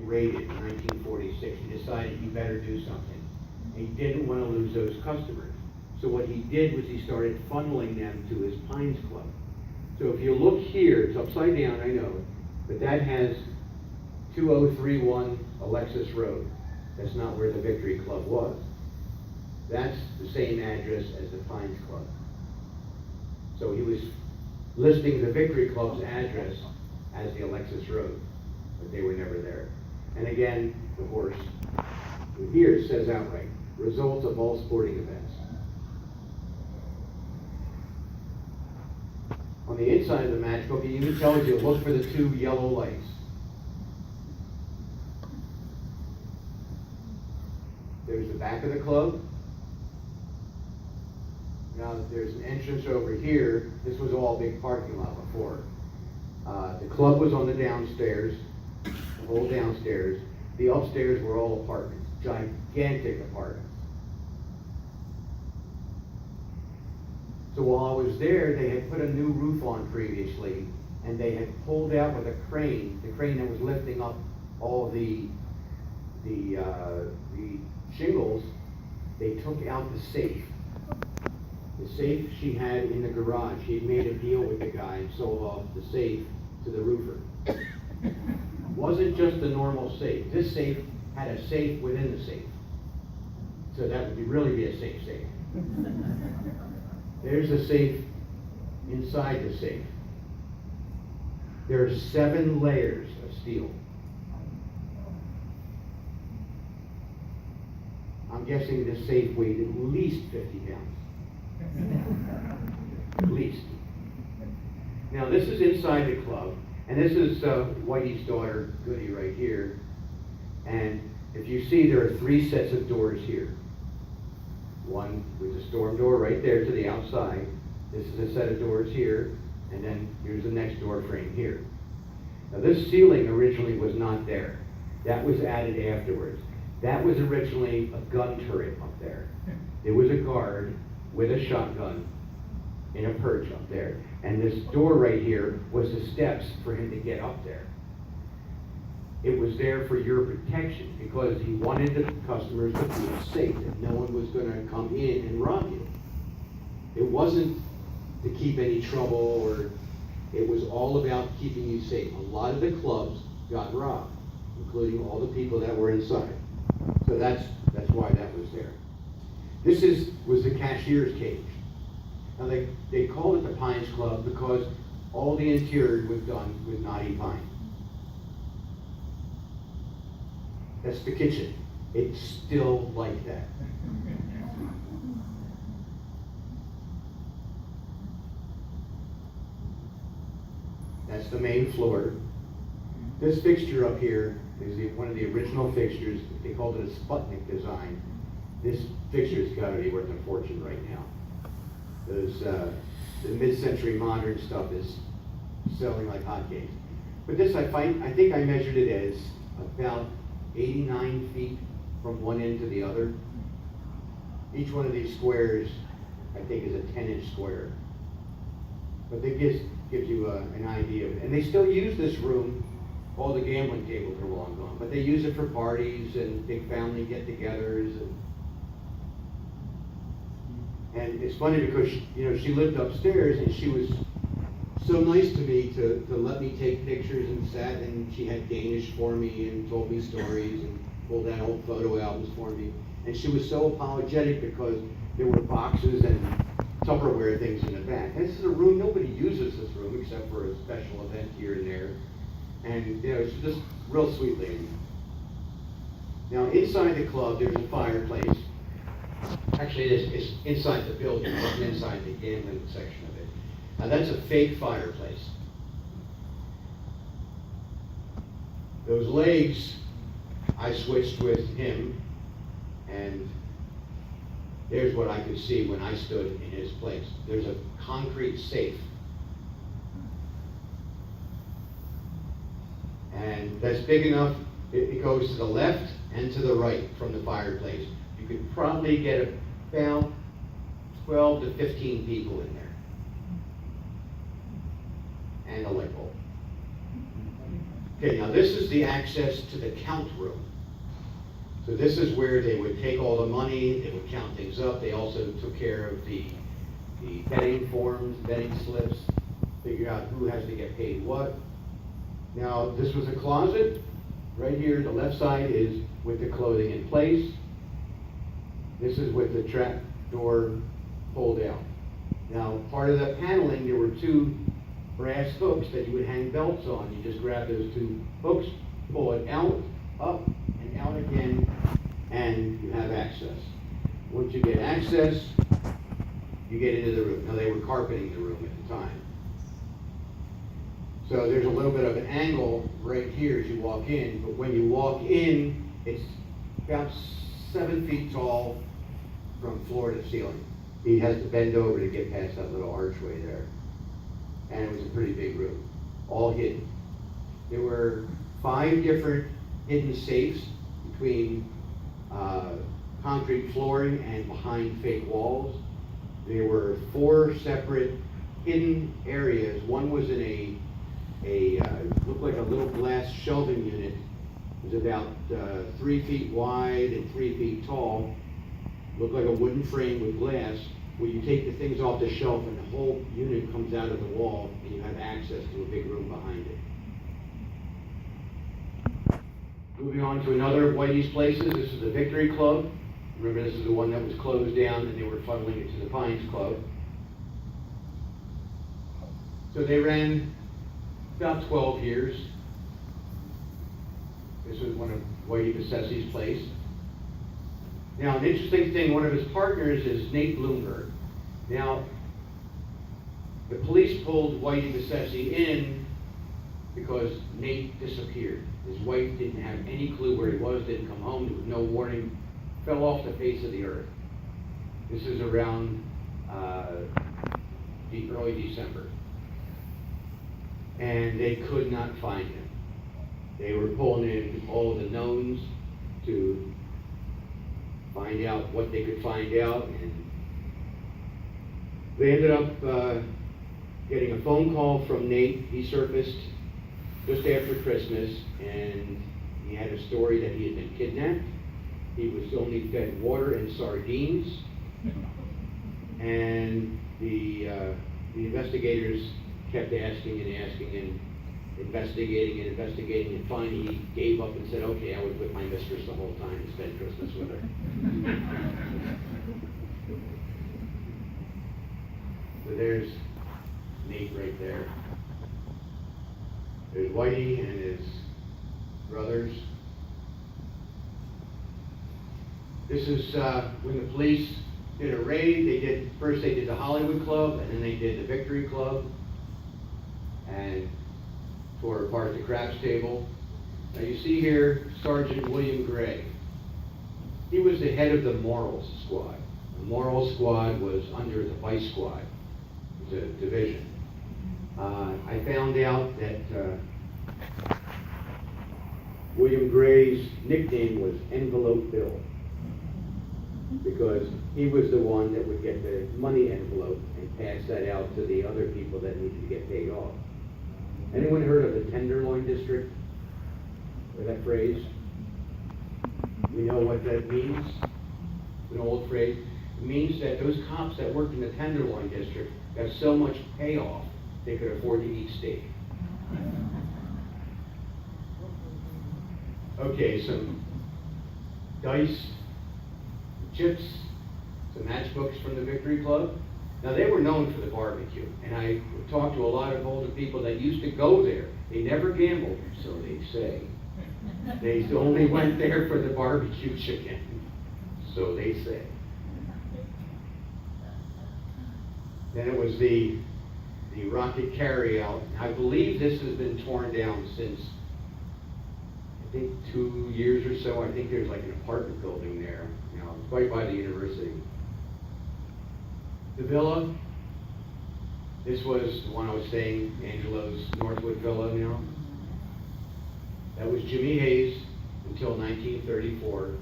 raided in 1946. He decided he better do something. He didn't want to lose those customers. So what he did was he started funneling them to his Pines Club. So if you look here, it's upside down, I know, but that has 2031 Alexis Road. That's not where the Victory Club was. That's the same address as the Pines Club. So he was listing the Victory Club's address as the Alexis Road, but they were never there. And again, the horse. Here it says outright, results of all sporting events. On the inside of the matchbook, it even tells you, look for the two yellow lights. There's the back of the club. Now there's an entrance over here. This was all a big parking lot before. The club was on the downstairs, the whole downstairs. The upstairs were all apartments, gigantic apartments. So while I was there, they had put a new roof on previously, and they had pulled out with a crane, the crane that was lifting up all the shingles. They took out the safe. The safe she had in the garage. She had made a deal with the guy and sold off the safe to the roofer. It wasn't just a normal safe. This safe had a safe within the safe. So that would really be a safe safe. There's a safe inside the safe. There are 7 layers of steel. I'm guessing this safe weighed at least 50 pounds. At least. Now this is inside the club, and this is Whitey's daughter, Goody, right here. And if you see, there are 3 sets of doors here. One with the storm door right there to the outside. This is a set of doors here, and then here's the next door frame here. Now this ceiling originally was not there. That was added afterwards. That was originally a gun turret up there. There was a guard with a shotgun in a perch up there. And this door right here was the steps for him to get up there. It was there for your protection because he wanted the customers to feel safe, that no one was going to come in and rob you. It wasn't to keep any trouble, or it was all about keeping you safe. A lot of the clubs got robbed, including all the people that were inside. So that's why that was there. This was the cashier's cage. Now they called it the Pines Club because all the interior was done with knotty pine. That's the kitchen. It's still like that. That's the main floor. This fixture up here is one of the original fixtures. They called it a Sputnik design. This fixture's got to be worth a fortune right now. The mid-century modern stuff is selling like hotcakes. But this I think I measured it as about 89 feet from one end to the other. Each one of these squares, I think, is a 10-inch square. But that gives you an idea of it. And they still use this room. All the gambling tables are long gone, but they use it for parties and big family get-togethers. And it's funny because she lived upstairs, and she was so nice to me to let me take pictures and sat, and she had Danish for me and told me stories and pulled out old photo albums for me. And she was so apologetic because there were boxes and Tupperware things in the back. And this is a room, nobody uses this room except for a special event here and there. And she's just a real sweet lady. Now inside the club there's a fireplace. Actually it's inside the building, it wasn't inside the gambling section of it. Now that's a fake fireplace. Those legs I switched with him, and there's what I could see when I stood in his place. There's a concrete safe. And that's big enough, it goes to the left and to the right from the fireplace. You could probably get about 12 to 15 people in there. And a light bulb. Okay, now this is the access to the count room. So this is where they would take all the money, they would count things up. They also took care of the betting forms, betting slips, figure out who has to get paid what. Now, this was a closet. Right here, the left side is with the clothing in place. This is with the trap door pulled out. Now, part of the paneling, there were two brass hooks that you would hang belts on. You just grab those two hooks, pull it out, up, and out again, and you have access. Once you get access, you get into the room. Now, they were carpeting the room at the time. So there's a little bit of an angle right here as you walk in, but when you walk in, it's about 7 feet tall from floor to ceiling. He has to bend over to get past that little archway there. And it was a pretty big room, all hidden. There were 5 different hidden safes between concrete flooring and behind fake walls. There were 4 separate hidden areas. One was in a looked like a little glass shelving unit. It was about 3 feet wide and 3 feet tall. Looked like a wooden frame with glass, where you take the things off the shelf and the whole unit comes out of the wall and you have access to a big room behind it. Moving on to another of Whitey's places, this is the Victory Club. Remember, this is the one that was closed down and they were funneling it to the Pines Club. So they ran about 12 years. This was one of Whitey Bessessi's place. Now, an interesting thing, one of his partners is Nate Bloomberg. Now, the police pulled Whitey Bessessi in because Nate disappeared. His wife didn't have any clue where he was, didn't come home, there was no warning, fell off the face of the earth. This is around the early December. And they could not find him. They were pulling in all the knowns to find out what they could find out, and they ended up getting a phone call from Nate. He surfaced just after Christmas, and he had a story that he had been kidnapped. He was only fed water and sardines, and the investigators kept asking and investigating, and finally he gave up and said, okay, I was with my mistress the whole time and spent Christmas with her. So there's Nate right there. There's Whitey and his brothers. This is when the police did a raid. First they did the Hollywood Club, and then they did the Victory Club, and tore apart the craps table. Now you see here Sergeant William Gray. He was the head of the Morals Squad. The Morals Squad was under the Vice Squad. It was a division. I found out that William Gray's nickname was Envelope Bill, because he was the one that would get the money envelope and pass that out to the other people that needed to get paid off. Anyone heard of the Tenderloin District? Or that phrase? We know what that means? It's an old phrase. It means that those cops that worked in the Tenderloin District got so much payoff they could afford to eat steak. Okay, some dice, chips, some matchbooks from the Victory Club. Now, they were known for the barbecue, and I talked to a lot of older people that used to go there. They never gambled, so they say. They only went there for the barbecue chicken, so they say. Then it was the rocket carryout. I believe this has been torn down since, I think, 2 years or so. I think there's like an apartment building there, it's right by the university. The villa, this was the one I was saying, Angelo's Northwood Villa now. That was Jimmy Hayes until 1934.